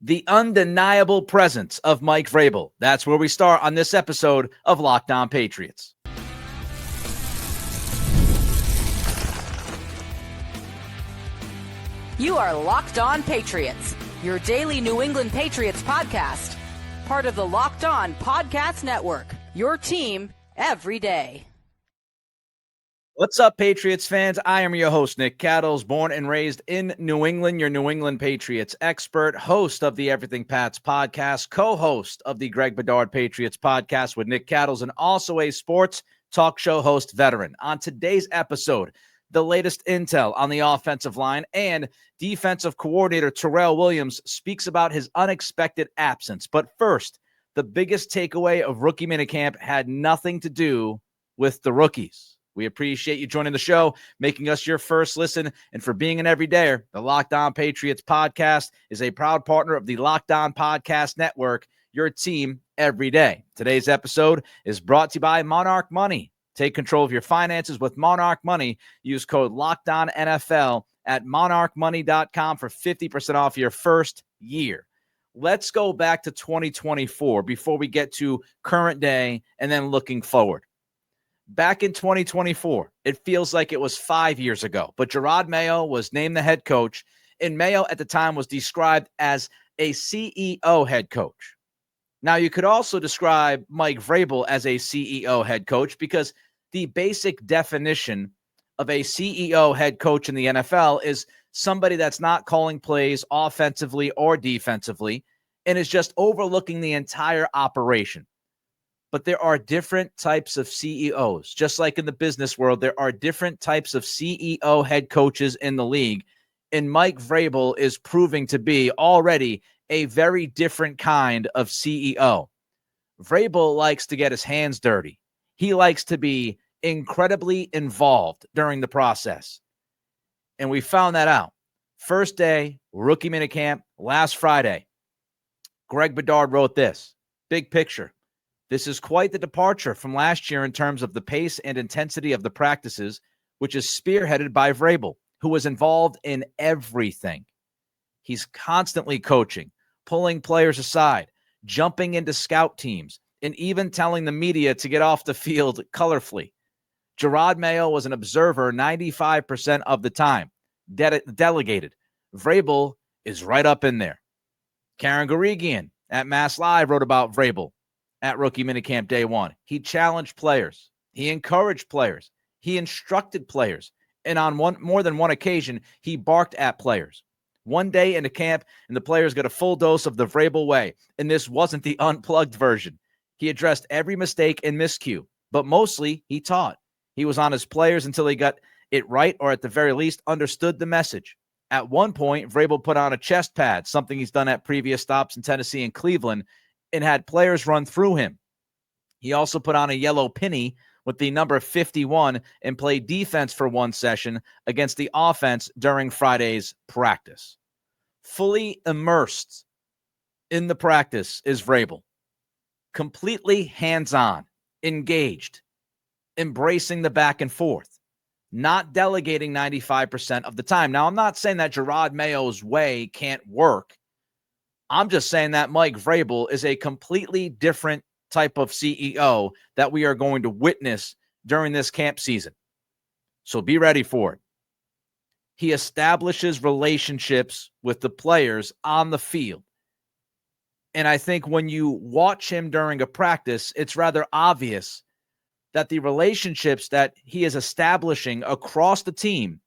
the undeniable presence of Mike Vrabel. That's where we start on this episode of Locked On Patriots. You are Locked On Patriots, your daily New England Patriots podcast. Part of the Locked On Podcast Network, your team every day. What's up, Patriots fans? I am your host, Nick Cattles, born and raised in New England, your New England Patriots expert, host of the Everything Pats podcast, co-host of the Greg Bedard Patriots podcast with Nick Cattles, and also a sports talk show host veteran. On today's episode, the latest intel on the offensive line, and defensive coordinator Terrell Williams speaks about his unexpected absence. But first, the biggest takeaway of rookie minicamp had nothing to do with the rookies. We appreciate you joining the show, making us your first listen, and for being an everydayer. The Locked On Patriots podcast is a proud partner of the Locked On Podcast Network, your team every day. Today's episode is brought to you by Monarch Money. Take control of your finances with Monarch Money. Use code LOCKEDONNFL at monarchmoney.com for 50% off your first year. Let's go back to 2024 before we get to current day and then looking forward. Back in 2024, it feels like it was 5 years ago, but Jerod Mayo was named the head coach, and Mayo at the time was described as a CEO head coach. Now, you could also describe Mike Vrabel as a CEO head coach because the basic definition of a CEO head coach in the NFL is somebody that's not calling plays offensively or defensively and is just overlooking the entire operation. But there are different types of CEOs. Just like in the business world, there are different types of CEO head coaches in the league. And Mike Vrabel is proving to be already a very different kind of CEO. Vrabel likes to get his hands dirty. He likes to be incredibly involved during the process. And we found that out. First day, rookie minicamp, last Friday. Greg Bedard wrote this. Big picture. This is quite the departure from last year in terms of the pace and intensity of the practices, which is spearheaded by Vrabel, who was involved in everything. He's constantly coaching, pulling players aside, jumping into scout teams, and even telling the media to get off the field colorfully. Jerod Mayo was an observer 95% of the time, delegated. Vrabel is right up in there. Karen Guregian at Mass Live wrote about Vrabel at rookie minicamp day one. He challenged players. He encouraged players. He instructed players. And on more than one occasion, he barked at players. One day into camp, and the players got a full dose of the Vrabel way. And this wasn't the unplugged version. He addressed every mistake and miscue, but mostly he taught. He was on his players until he got it right, or at the very least understood the message. At one point, Vrabel put on a chest pad, something he's done at previous stops in Tennessee and Cleveland, and had players run through him. He also put on a yellow penny with the number 51 and played defense for one session against the offense during Friday's practice. Fully immersed in the practice is Vrabel. Completely hands-on, engaged, embracing the back and forth, not delegating 95% of the time. Now, I'm not saying that Jerod Mayo's way can't work. I'm just saying that Mike Vrabel is a completely different type of CEO that we are going to witness during this camp season. So be ready for it. He establishes relationships with the players on the field. And I think when you watch him during a practice, it's rather obvious that the relationships that he is establishing across the team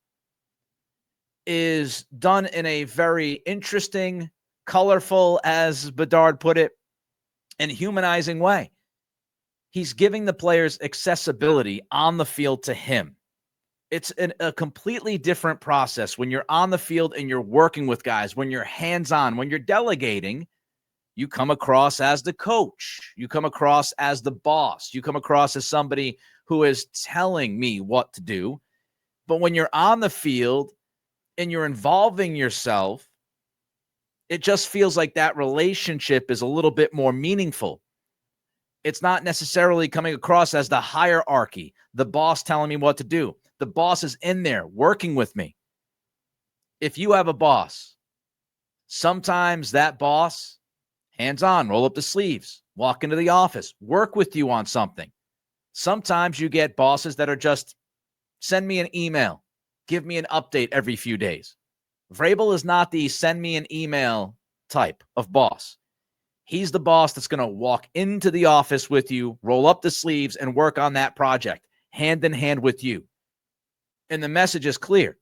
is done in a very interesting, colorful, as Bedard put it, and humanizing way. He's giving the players accessibility on the field to him. It's a completely different process when you're on the field and you're working with guys, when you're hands-on, when you're delegating. You come across as the coach. You come across as the boss. You come across as somebody who is telling me what to do. But when you're on the field and you're involving yourself, it just feels like that relationship is a little bit more meaningful. It's not necessarily coming across as the hierarchy, the boss telling me what to do. The boss is in there working with me. If you have a boss Sometimes that boss, hands-on, roll up the sleeves, walk into the office, work with you on something. Sometimes you get bosses that are just, send me an email, give me an update every few days. Vrabel is not the send me an email type of boss. He's the boss that's going to walk into the office with you, roll up the sleeves, and work on that project hand in hand with you. And the message is clear.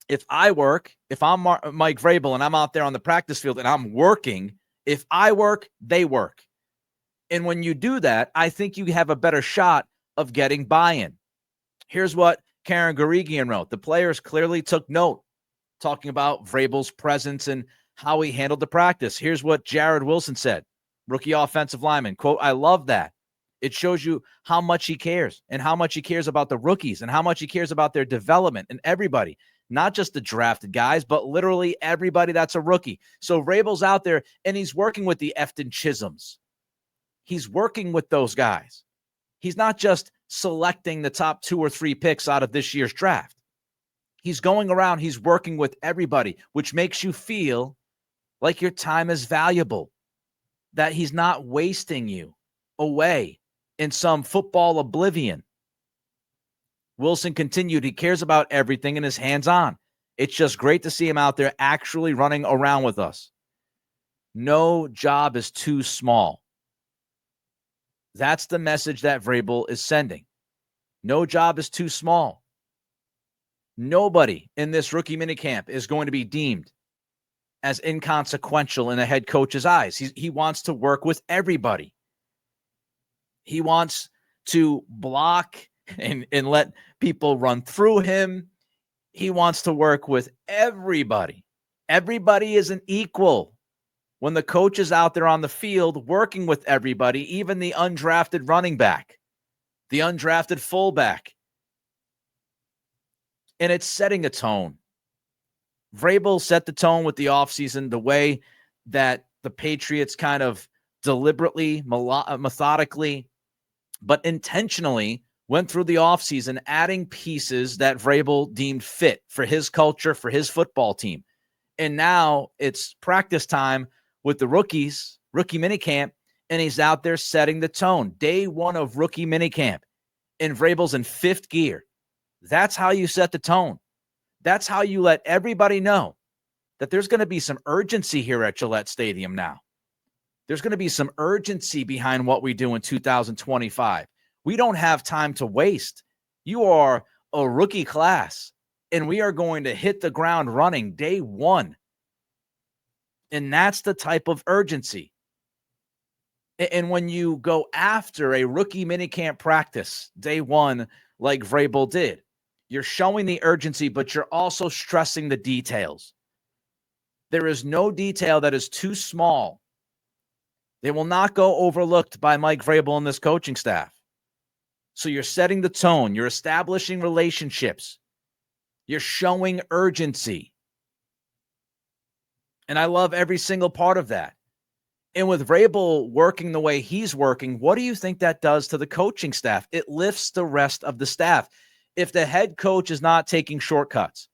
If I'm Mike Vrabel and I'm out there on the practice field and I'm working, if I work, they work. And when you do that, I think you have a better shot of getting buy-in. Here's what Karen Garigian wrote. The players clearly took note, talking about Vrabel's presence and how he handled the practice. Here's what Jared Wilson said, rookie offensive lineman. Quote, I love that. It shows you how much he cares and how much he cares about the rookies and how much he cares about their development and everybody, not just the drafted guys, but literally everybody that's a rookie. So Vrabel's out there and he's working with the Efton Chisholms. He's working with those guys. He's not just selecting the top 2 or 3 picks out of this year's draft. He's going around, he's working with everybody, which makes you feel like your time is valuable, that he's not wasting you away in some football oblivion. Wilson continued, he cares about everything and is hands-on. It's just great to see him out there actually running around with us. No job is too small. That's the message that Vrabel is sending. No job is too small. Nobody in this rookie minicamp is going to be deemed as inconsequential in a head coach's eyes. He wants to work with everybody. He wants to block and let people run through him. He wants to work with everybody. Everybody is an equal. When the coach is out there on the field working with everybody, even the undrafted running back, the undrafted fullback. And it's setting a tone. Vrabel set the tone with the offseason, the way that the Patriots kind of deliberately, methodically, but intentionally went through the offseason, adding pieces that Vrabel deemed fit for his culture, for his football team. And now it's practice time with the rookies, rookie minicamp, and he's out there setting the tone. Day 1 of rookie minicamp, and Vrabel's in 5th gear. That's how you set the tone. That's how you let everybody know that there's going to be some urgency here at Gillette Stadium now. There's going to be some urgency behind what we do in 2025. We don't have time to waste. You are a rookie class, and we are going to hit the ground running day 1. And that's the type of urgency. And when you go after a rookie minicamp practice day 1, like Vrabel did, you're showing the urgency, but you're also stressing the details. There is no detail that is too small. They will not go overlooked by Mike Vrabel and this coaching staff. So you're setting the tone. You're establishing relationships. You're showing urgency. And I love every single part of that. And with Vrabel working the way he's working, what do you think that does to the coaching staff? It lifts the rest of the staff. If the head coach is not taking shortcuts,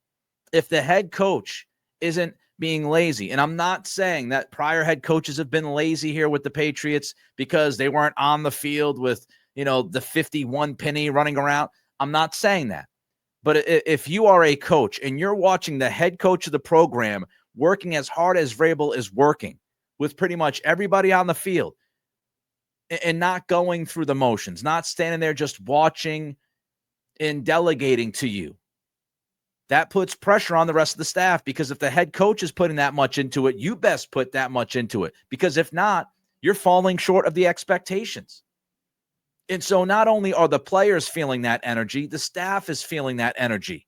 if the head coach isn't being lazy, and I'm not saying that prior head coaches have been lazy here with the Patriots because they weren't on the field with, the 51 penny running around. I'm not saying that. But if you are a coach and you're watching the head coach of the program working as hard as Vrabel is working with pretty much everybody on the field and not going through the motions, not standing there just watching and delegating to you, that puts pressure on the rest of the staff, because if the head coach is putting that much into it, you best put that much into it, because if not, you're falling short of the expectations. And so not only are the players feeling that energy, the staff is feeling that energy.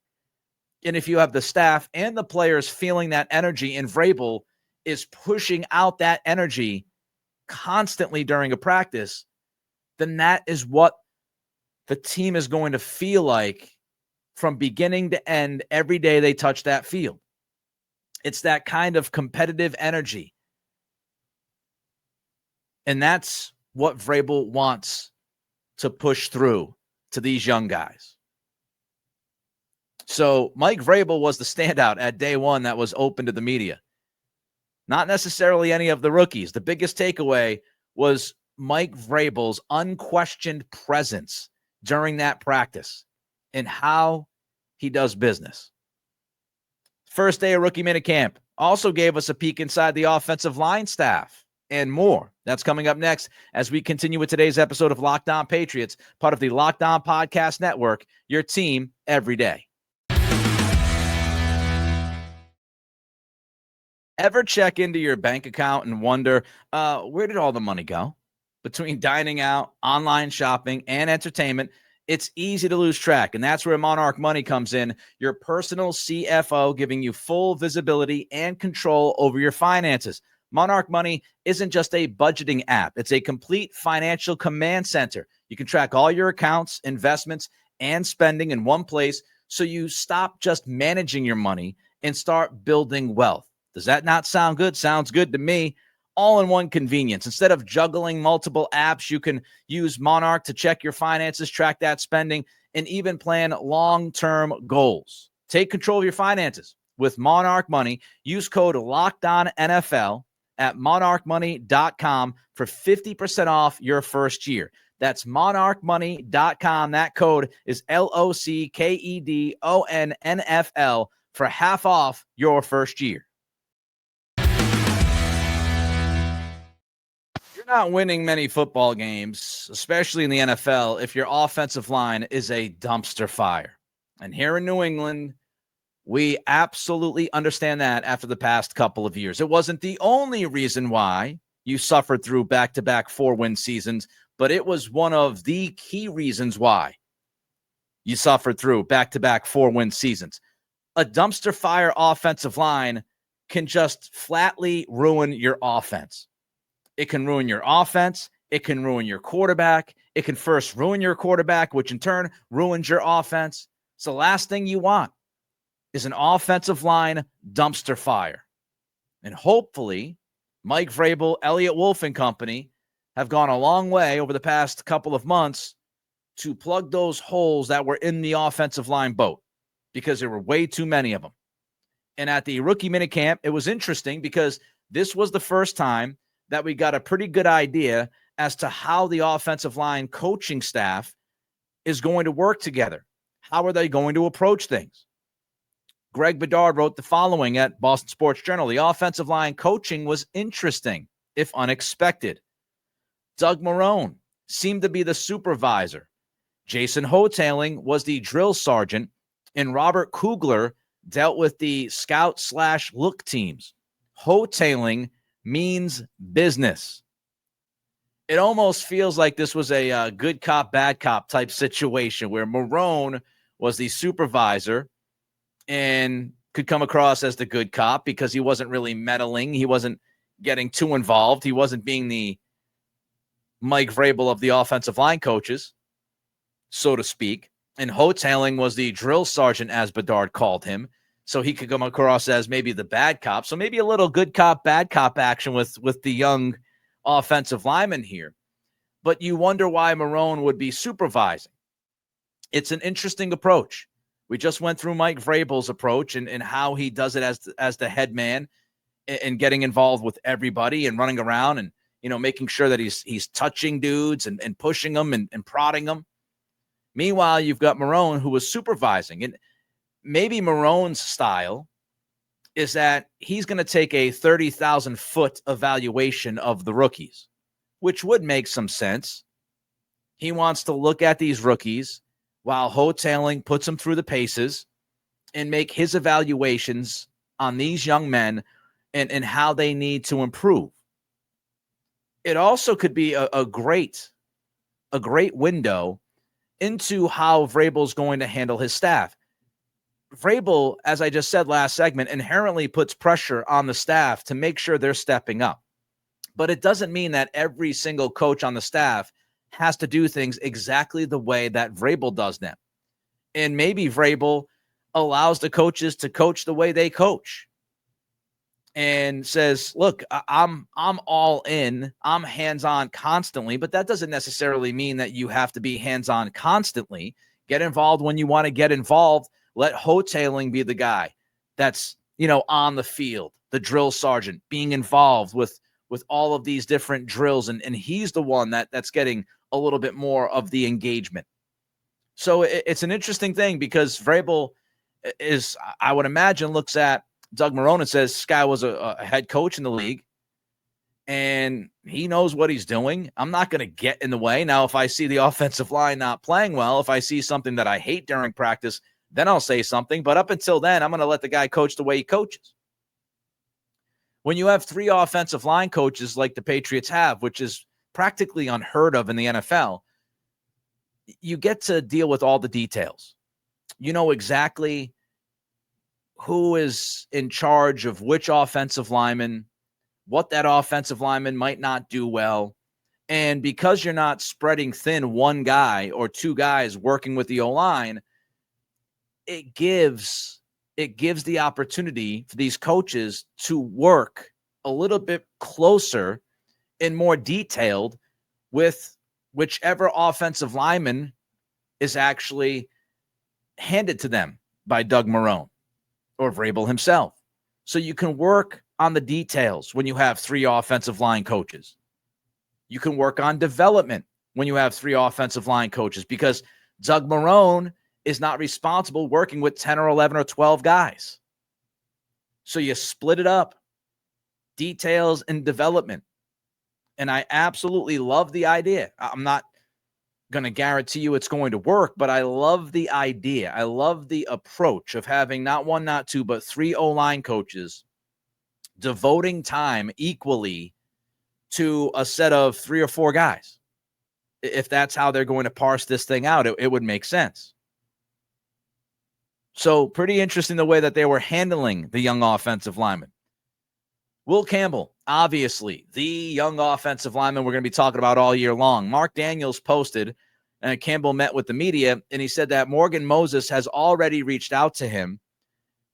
And if you have the staff and the players feeling that energy, and Vrabel is pushing out that energy constantly during a practice, then that is what the team is going to feel like from beginning to end every day they touch that field. It's that kind of competitive energy. And that's what Vrabel wants to push through to these young guys. So Mike Vrabel was the standout at day 1 that was open to the media. not necessarily any of the rookies. The biggest takeaway was Mike Vrabel's unquestioned presence during that practice and how he does business. First day of rookie minicamp also gave us a peek inside the offensive line staff and more. That's coming up next as we continue with today's episode of Locked On Patriots, part of the Locked On Podcast Network, your team every day. Ever check into your bank account and wonder, where did all the money go? Between dining out, online shopping, and entertainment, it's easy to lose track, and that's where Monarch Money comes in, your personal CFO, giving you full visibility and control over your finances. Monarch Money isn't just a budgeting app. It's a complete financial command center. You can track all your accounts, investments, and spending in one place so you stop just managing your money and start building wealth. Does that not sound good? Sounds good to me. All in one convenience. Instead of juggling multiple apps, you can use Monarch to check your finances, track that spending, and even plan long-term goals. Take control of your finances with Monarch Money. Use code LOCKEDONNFL at monarchmoney.com for 50% off your first year. That's monarchmoney.com. That code is LOCKEDONNFL for half off your first year. You're not winning many football games, especially in the NFL, if your offensive line is a dumpster fire. And here in New England, we absolutely understand that after the past couple of years. It wasn't the only reason why you suffered through back-to-back 4-win seasons, but it was one of the key reasons why you suffered through back-to-back 4-win seasons. A dumpster fire offensive line can just flatly ruin your offense. It can ruin your offense. It can ruin your quarterback. It can first ruin your quarterback, which in turn ruins your offense. So the last thing you want is an offensive line dumpster fire. And hopefully, Mike Vrabel, Elliott Wolf and company have gone a long way over the past couple of months to plug those holes that were in the offensive line boat, because there were way too many of them. And at the rookie minicamp, it was interesting because this was the first time that we got a pretty good idea as to how the offensive line coaching staff is going to work together. How are they going to approach things? Greg Bedard wrote the following at Boston Sports Journal. The offensive line coaching was interesting, if unexpected. Doug Marrone seemed to be the supervisor. Jason Hotailing was the drill sergeant, and Robert Kugler dealt with the scout/look teams. Hotailing means business. It almost feels like this was a good cop, bad cop type situation where Marrone was the supervisor and could come across as the good cop because he wasn't really meddling. He wasn't getting too involved. He wasn't being the Mike Vrabel of the offensive line coaches, so to speak. And Hotailing was the drill sergeant, as Bedard called him. So he could come across as maybe the bad cop. So maybe a little good cop, bad cop action with the young offensive lineman here. But you wonder why Marrone would be supervising. It's an interesting approach. We just went through Mike Vrabel's approach and how he does it as the head man and getting involved with everybody and running around and, making sure that he's touching dudes and pushing them and prodding them. Meanwhile, you've got Marrone who was supervising. And maybe Marrone's style is that he's going to take a 30,000-foot evaluation of the rookies, which would make some sense. He wants to look at these rookies while Hotailing puts them through the paces and make his evaluations on these young men and how they need to improve. It also could be a great window into how Vrabel's going to handle his staff. Vrabel, as I just said last segment, inherently puts pressure on the staff to make sure they're stepping up. But it doesn't mean that every single coach on the staff has to do things exactly the way that Vrabel does them. And maybe Vrabel allows the coaches to coach the way they coach and says, look, I'm all in. I'm hands-on constantly, but that doesn't necessarily mean that you have to be hands-on constantly. Get involved when you want to get involved. Let Hotailing be the guy that's, on the field, the drill sergeant being involved with all of these different drills. And he's the one that's getting a little bit more of the engagement. So it's an interesting thing because Vrabel is, I would imagine, looks at Doug Marrone and says, this guy was a head coach in the league and he knows what he's doing. I'm not going to get in the way. Now, if I see the offensive line not playing well, if I see something that I hate during practice, then I'll say something. But up until then, I'm going to let the guy coach the way he coaches. When you have 3 offensive line coaches like the Patriots have, which is practically unheard of in the NFL, you get to deal with all the details. You know exactly who is in charge of which offensive lineman, what that offensive lineman might not do well. And because you're not spreading thin one guy or 2 guys working with the O-line, it gives the opportunity for these coaches to work a little bit closer and more detailed with whichever offensive lineman is actually handed to them by Doug Marrone or Vrabel himself. So you can work on the details when you have 3 offensive line coaches. You can work on development when you have 3 offensive line coaches because Doug Marrone is not responsible working with 10 or 11 or 12 guys. So you split it up, details and development. And I absolutely love the idea. I'm not going to guarantee you it's going to work, but I love the idea. I love the approach of having not 1, not 2, but 3 O-line coaches devoting time equally to a set of 3 or 4 guys. If that's how they're going to parse this thing out, it would make sense. So pretty interesting the way that they were handling the young offensive lineman. Will Campbell, obviously, the young offensive lineman we're going to be talking about all year long. Mark Daniels posted, and Campbell met with the media, and he said that Morgan Moses has already reached out to him.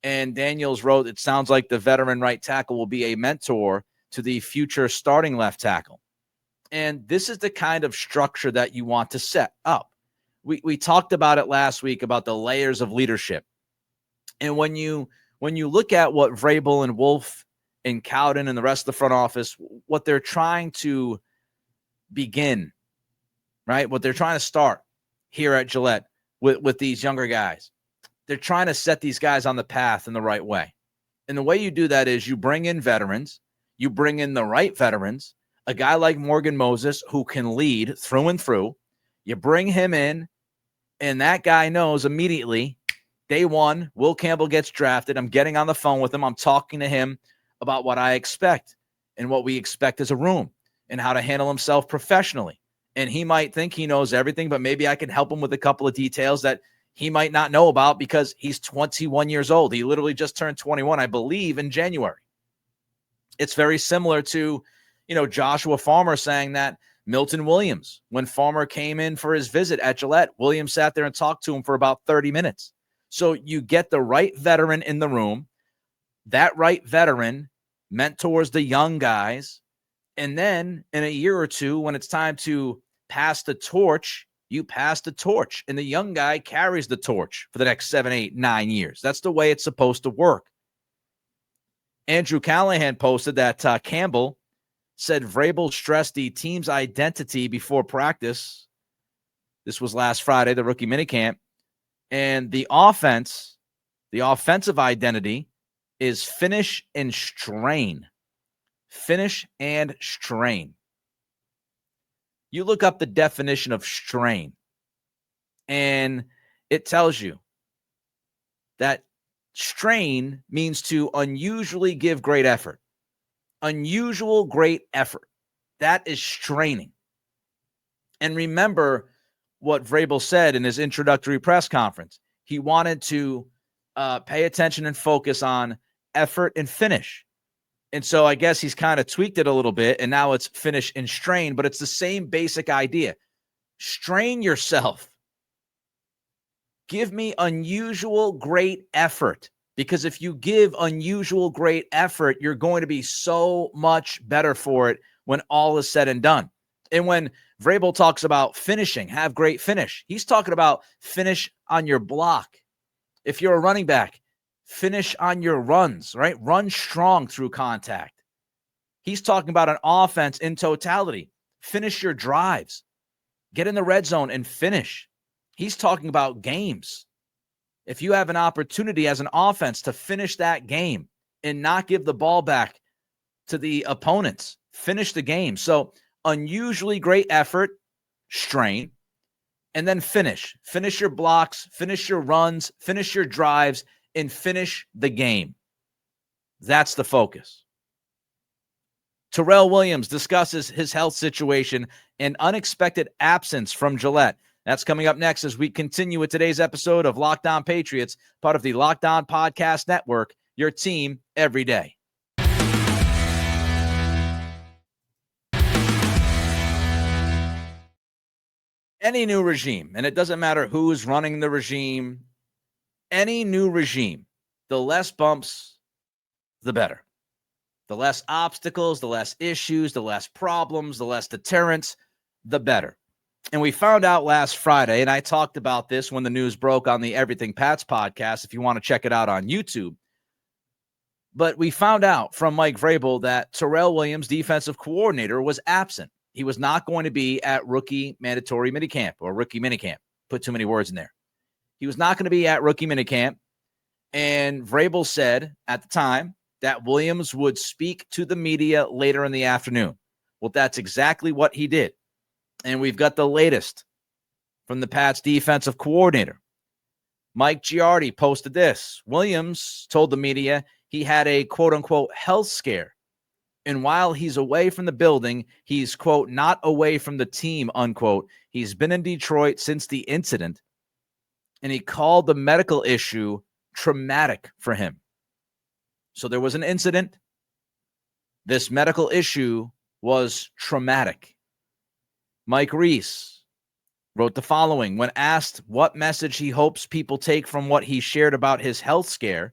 And Daniels wrote, it sounds like the veteran right tackle will be a mentor to the future starting left tackle. And this is the kind of structure that you want to set up. We talked about it last week about the layers of leadership. And when you look at what Vrabel and Wolf and Cowden and the rest of the front office, what they're trying to begin, right? What they're trying to start here at Gillette with these younger guys. They're trying to set these guys on the path in the right way. And the way you do that is you bring in veterans, you bring in the right veterans, a guy like Morgan Moses who can lead through and through. You bring him in, and that guy knows immediately, day one, Will Campbell gets drafted. I'm getting on the phone with him. I'm talking to him about what I expect and what we expect as a room and how to handle himself professionally. And he might think he knows everything, but maybe I can help him with a couple of details that he might not know about because he's 21 years old. He literally just turned 21, I believe, in January. It's very similar to, Joshua Farmer saying that Milton Williams, when Farmer came in for his visit at Gillette, Williams sat there and talked to him for about 30 minutes. So you get the right veteran in the room. That right veteran mentors the young guys. And then in a year or two, when it's time to pass the torch, you pass the torch. And the young guy carries the torch for the next 7, 8, 9 years. That's the way it's supposed to work. Andrew Callahan posted that Campbell said Vrabel stressed the team's identity before practice. This was last Friday, the rookie minicamp. And the offensive identity is finish and strain. Finish and strain. You look up the definition of strain, and it tells you that strain means to unusually give great effort. Unusual great effort. That is straining. And remember what Vrabel said in his introductory press conference. He wanted to pay attention and focus on effort and finish. And so I guess he's kind of tweaked it a little bit, and now it's finish and strain, but it's the same basic idea. Strain yourself. Give me unusual great effort, because if you give unusual great effort, you're going to be so much better for it when all is said and done. And when Vrabel talks about finishing, have great finish, he's talking about finish on your block. If you're a running back, Finish on your runs, right? Run strong through contact. He's talking about an offense in totality. Finish your drives. Get in the red zone and finish. He's talking about games. If you have an opportunity as an offense to finish that game and not give the ball back to the opponents, finish the game. So unusually great effort, strain, and then finish. Finish your blocks, finish your runs, finish your drives, and finish the game. That's the focus. Terrell Williams discusses his health situation and unexpected absence from Gillette. That's coming up next as we continue with today's episode of Locked On Patriots, part of the Locked On Podcast Network, your team every day. Any new regime, and it doesn't matter who's running the regime, any new regime, the less bumps, the better. The less obstacles, the less issues, the less problems, the less deterrence, the better. And we found out last Friday, and I talked about this when the news broke on the Everything Pats podcast, if you want to check it out on YouTube. But we found out from Mike Vrabel that Terrell Williams, defensive coordinator, was absent. He was not going to be at rookie mandatory minicamp or rookie minicamp. Put too many words in there. He was not going to be at rookie minicamp. And Vrabel said at the time that Williams would speak to the media later in the afternoon. Well, that's exactly what he did. And we've got the latest from the Pats defensive coordinator. Mike Giardi posted this. Williams told the media he had a quote-unquote health scare. And while he's away from the building, he's, quote, not away from the team, unquote. He's been in Detroit since the incident. And he called the medical issue traumatic for him. So there was an incident. This medical issue was traumatic. Mike Reese wrote the following. When asked what message he hopes people take from what he shared about his health scare,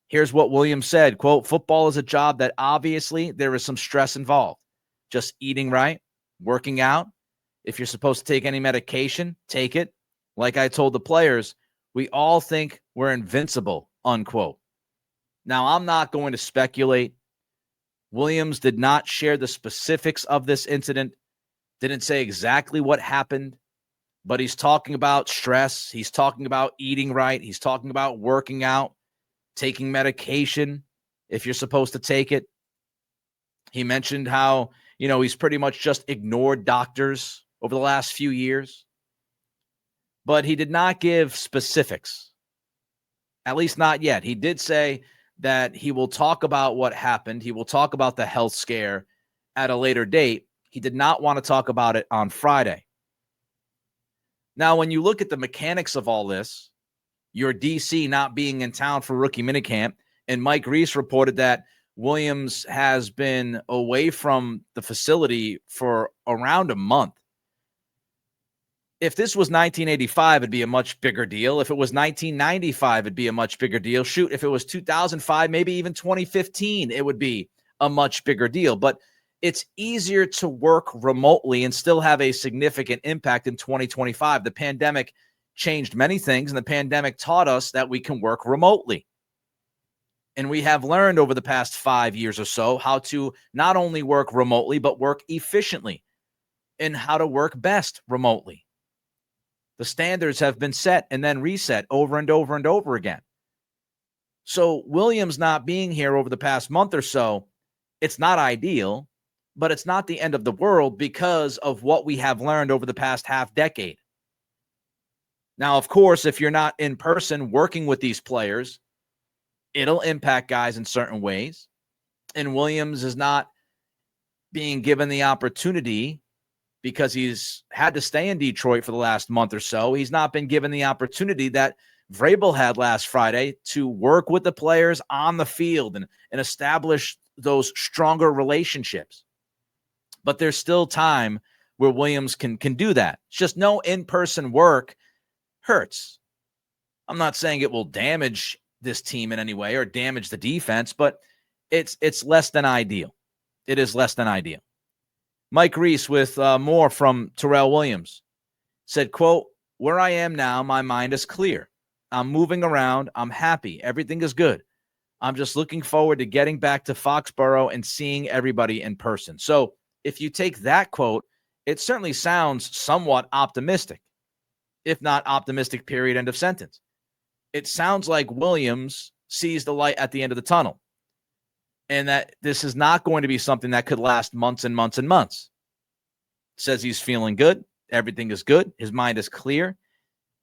here's what Williams said, quote, football is a job that obviously there is some stress involved. Just eating right, working out. If you're supposed to take any medication, take it. Like I told the players, we all think we're invincible, unquote. Now, I'm not going to speculate. Williams did not share the specifics of this incident, didn't say exactly what happened, but he's talking about stress. He's talking about eating right. He's talking about working out, taking medication if you're supposed to take it. He mentioned how, he's pretty much just ignored doctors over the last few years, but he did not give specifics, at least not yet. He did say that he will talk about what happened. He will talk about the health scare at a later date. He did not want to talk about it on Friday. Now, when you look at the mechanics of all this, your DC not being in town for rookie minicamp, and Mike Reese reported that Williams has been away from the facility for around a month. If this was 1985, it'd be a much bigger deal. If it was 1995, it'd be a much bigger deal. Shoot, if it was 2005, maybe even 2015, it would be a much bigger deal. But it's easier to work remotely and still have a significant impact in 2025. The pandemic changed many things, and the pandemic taught us that we can work remotely. And we have learned over the past 5 years or so how to not only work remotely, but work efficiently and how to work best remotely. The standards have been set and then reset over and over and over again. So Williams not being here over the past month or so, it's not ideal, but it's not the end of the world because of what we have learned over the past half decade. Now, of course, if you're not in person working with these players, it'll impact guys in certain ways. And Williams is not being given the opportunity because he's had to stay in Detroit for the last month or so. He's not been given the opportunity that Vrabel had last Friday to work with the players on the field and establish those stronger relationships. But there's still time where Williams can do that. It's just no in-person work hurts. I'm not saying it will damage this team in any way or damage the defense, but it's less than ideal. It is less than ideal. Mike Reese with more from Terrell Williams said, quote, where I am now, my mind is clear. I'm moving around. I'm happy. Everything is good. I'm just looking forward to getting back to Foxboro and seeing everybody in person. So if you take that quote, it certainly sounds somewhat optimistic, if not optimistic, period, end of sentence. It sounds like Williams sees the light at the end of the tunnel and that this is not going to be something that could last months and months and months. Says he's feeling good. Everything is good. His mind is clear.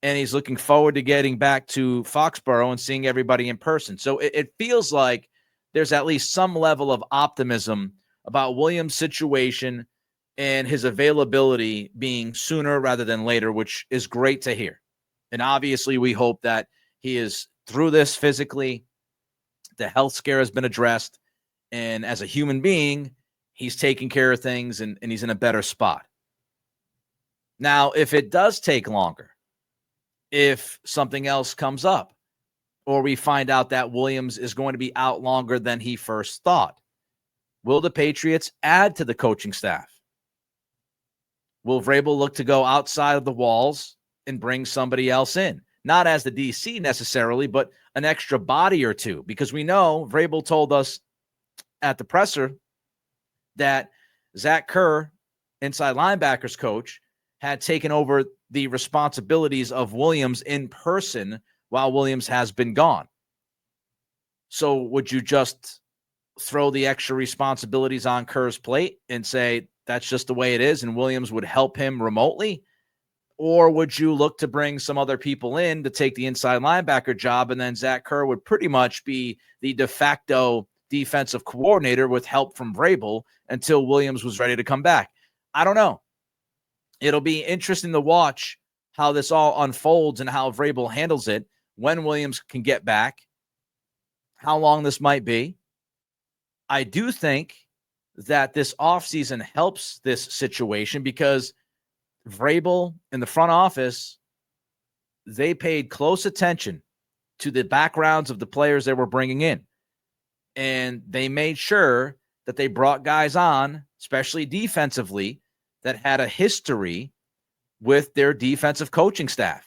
And he's looking forward to getting back to Foxboro and seeing everybody in person. So it feels like there's at least some level of optimism about Williams' situation and his availability being sooner rather than later, which is great to hear. And obviously, we hope that he is through this physically. The health scare has been addressed. And as a human being, he's taking care of things and he's in a better spot. Now, if it does take longer, if something else comes up, or we find out that Williams is going to be out longer than he first thought, will the Patriots add to the coaching staff? Will Vrabel look to go outside of the walls and bring somebody else in? Not as the DC necessarily, but an extra body or two, because we know Vrabel told us at the presser that Zach Kerr, inside linebackers coach, had taken over the responsibilities of Williams in person while Williams has been gone. So would you just throw the extra responsibilities on Kerr's plate and say that's just the way it is and Williams would help him remotely? Or would you look to bring some other people in to take the inside linebacker job, and then Zach Kerr would pretty much be the de facto defensive coordinator with help from Vrabel until Williams was ready to come back? I don't know. It'll be interesting to watch how this all unfolds and how Vrabel handles it, when Williams can get back, how long this might be. I do think that this offseason helps this situation because Vrabel in the front office, they paid close attention to the backgrounds of the players they were bringing in. And they made sure that they brought guys on, especially defensively, that had a history with their defensive coaching staff.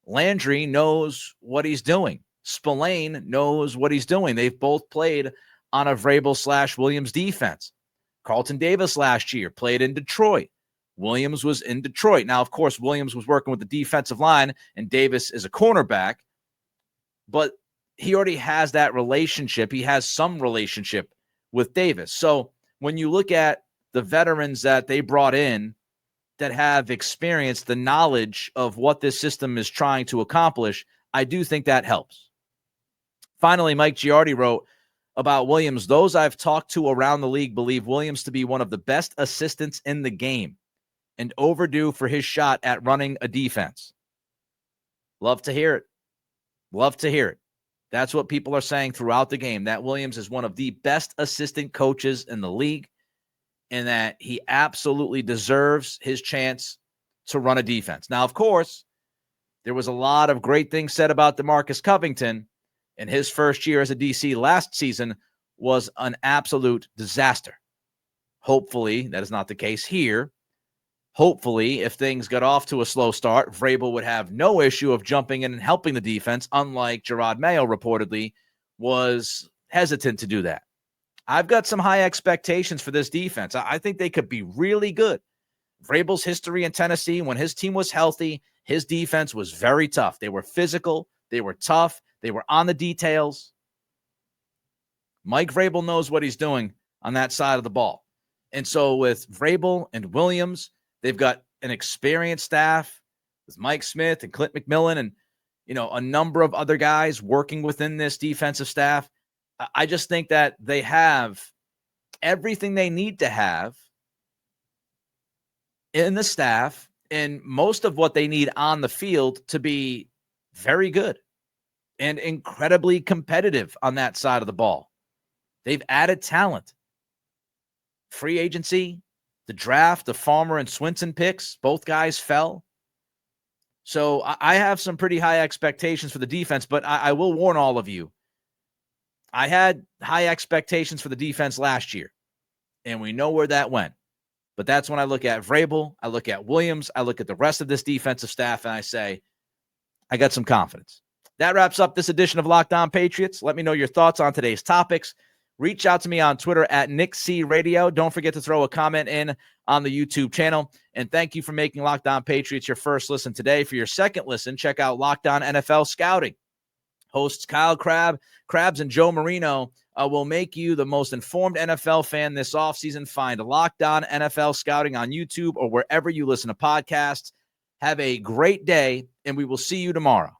Landry knows what he's doing. Spillane knows what he's doing. They've both played on a Vrabel/Williams defense. Carlton Davis last year played in Detroit. Williams was in Detroit. Now, of course, Williams was working with the defensive line, and Davis is a cornerback, but he already has that relationship. He has some relationship with Davis. So when you look at the veterans that they brought in that have experienced the knowledge of what this system is trying to accomplish, I do think that helps. Finally, Mike Giardi wrote about Williams. Those I've talked to around the league believe Williams to be one of the best assistants in the game and overdue for his shot at running a defense. Love to hear it. Love to hear it. That's what people are saying throughout the game, that Williams is one of the best assistant coaches in the league and that he absolutely deserves his chance to run a defense. Now, of course, there was a lot of great things said about DeMarcus Covington, and his first year as a DC last season was an absolute disaster. Hopefully, that is not the case here. Hopefully, if things got off to a slow start, Vrabel would have no issue of jumping in and helping the defense, unlike Gerard Mayo reportedly was hesitant to do that. I've got some high expectations for this defense. I think they could be really good. Vrabel's history in Tennessee, when his team was healthy, his defense was very tough. They were physical. They were tough. They were on the details. Mike Vrabel knows what he's doing on that side of the ball. And so with Vrabel and Williams, they've got an experienced staff with Mike Smith and Clint McMillan and, a number of other guys working within this defensive staff. I just think that they have everything they need to have in the staff and most of what they need on the field to be very good and incredibly competitive on that side of the ball. They've added talent. Free agency, the draft, the Farmer and Swinson picks, both guys fell. So I have some pretty high expectations for the defense, but I will warn all of you. I had high expectations for the defense last year, and we know where that went. But that's when I look at Vrabel, I look at Williams, I look at the rest of this defensive staff, and I say, I got some confidence. That wraps up this edition of Locked On Patriots. Let me know your thoughts on today's topics. Reach out to me on Twitter at NickCRadio. Don't forget to throw a comment in on the YouTube channel. And thank you for making Locked On Patriots your first listen today. For your second listen, check out Locked On NFL Scouting. Hosts Kyle Krabs and Joe Marino will make you the most informed NFL fan this offseason. Find Locked On NFL Scouting on YouTube or wherever you listen to podcasts. Have a great day, and we will see you tomorrow.